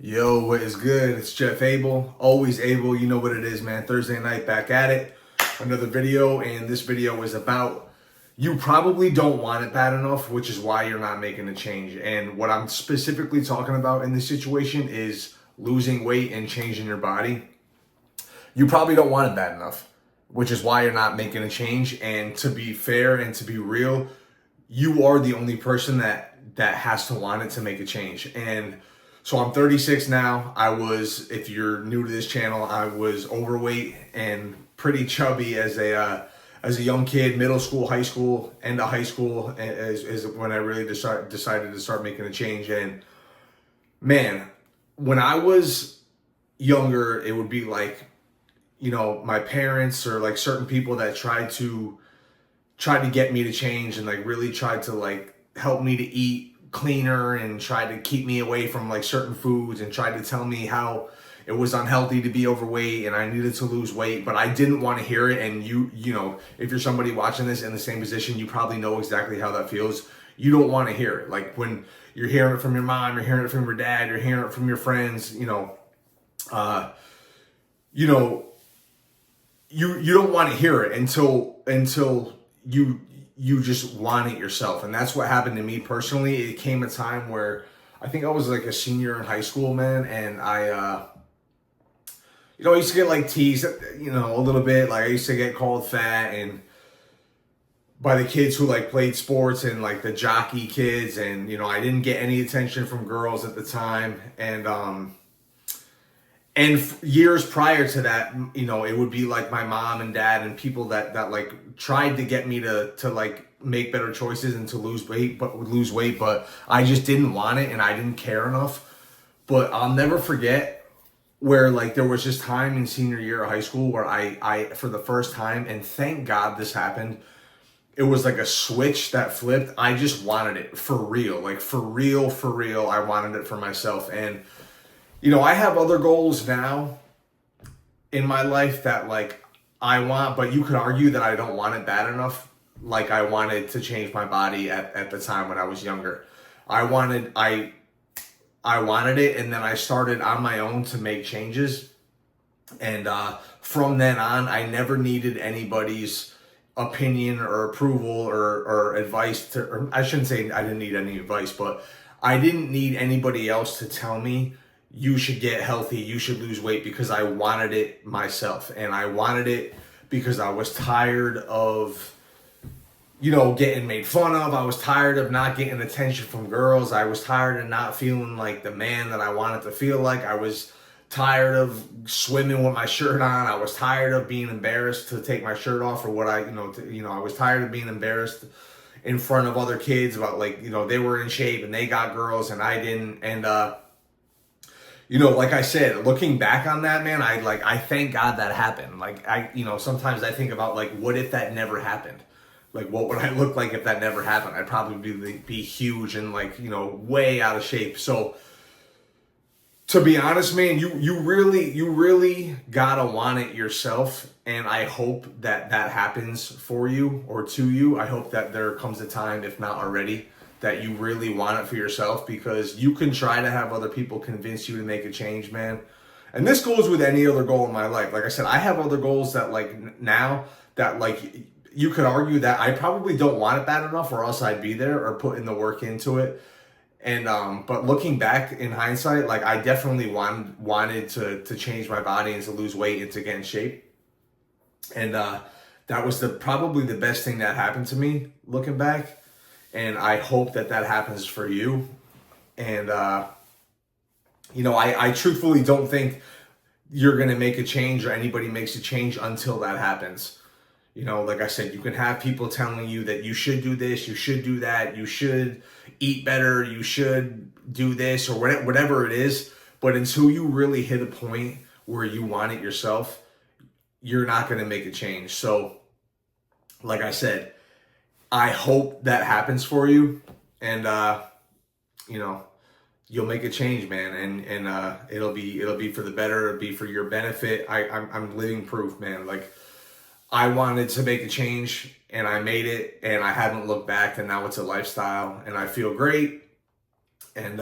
Yo, what is good? It's Jeff Abel, always able. You know what it is, man. Thursday night, back at it. Another video, and this video is about you probably don't want it bad enough, which is why you're not making a change. And what I'm specifically talking about in this situation is losing weight and changing your body. You probably don't want it bad enough, which is why you're not making a change. And to be fair and to be real, you are the only person that has to want it to make a change. And so I'm 36 now. If you're new to this channel, I was overweight and pretty chubby as a young kid, middle school, high school, end of high school is when I really decided to start making a change. And man, when I was younger, it would be like, my parents or like certain people that tried to get me to change and like really tried to like help me to eat cleaner and tried to keep me away from like certain foods and tried to tell me how it was unhealthy to be overweight and I needed to lose weight, but I didn't want to hear it. And if you're somebody watching this in the same position, you probably know exactly how that feels. You don't want to hear it. Like when you're hearing it from your mom, you're hearing it from your dad, you're hearing it from your friends, you don't want to hear it until you just want it yourself. And that's what happened to me personally. It came a time where I think I was like a senior in high school, man, and I used to get like teased, a little bit. Like I used to get called fat and by the kids who like played sports and like the jockey kids, and I didn't get any attention from girls at the time. And years prior to that, it would be like my mom and dad and people that like tried to get me to like make better choices and to lose weight, but I just didn't want it and I didn't care enough. But I'll never forget where like there was this time in senior year of high school where I for the first time, and thank God this happened, it was like a switch that flipped. I just wanted it for real, like for real. I wanted it for myself. And I have other goals now in my life that like I want, but you could argue that I don't want it bad enough. Like I wanted to change my body at the time when I was younger. I wanted it, and then I started on my own to make changes. And from then on, I never needed anybody's opinion or approval or advice or I shouldn't say I didn't need any advice, but I didn't need anybody else to tell me you should get healthy, you should lose weight, because I wanted it myself. And I wanted it because I was tired of, getting made fun of. I was tired of not getting attention from girls. I was tired of not feeling like the man that I wanted to feel like. I was tired of swimming with my shirt on. I was tired of being embarrassed to take my shirt off, or I was tired of being embarrassed in front of other kids about like, they were in shape and they got girls and I didn't. And, like I said, looking back on that, man, I thank God that happened. Like sometimes I think about like, what if that never happened? Like, what would I look like if that never happened? I'd probably be huge and like, way out of shape. So to be honest, man, you really gotta want it yourself. And I hope that happens for you or to you. I hope that there comes a time, if not already, that you really want it for yourself, because you can try to have other people convince you to make a change, man. And this goes with any other goal in my life. Like I said, I have other goals that like now that like you could argue that I probably don't want it bad enough, or else I'd be there or put in the work into it. And but looking back in hindsight, like I definitely wanted to change my body and to lose weight and to get in shape. And that was probably the best thing that happened to me looking back. And I hope that happens for you. And, I truthfully don't think you're going to make a change or anybody makes a change until that happens. Like I said, you can have people telling you that you should do this, you should do that, you should eat better, you should do this, or whatever it is. But until you really hit a point where you want it yourself, you're not going to make a change. So, like I said, I hope that happens for you, and you'll make a change, man, and it'll be for the better. It'll be for your benefit. I'm living proof, man. Like I wanted to make a change, and I made it, and I haven't looked back, and now it's a lifestyle, and I feel great, and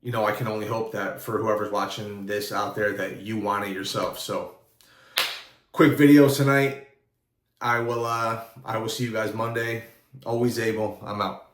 you know, I can only hope that for whoever's watching this out there that you want it yourself. So quick video tonight. I will see you guys Monday. Always able. I'm out.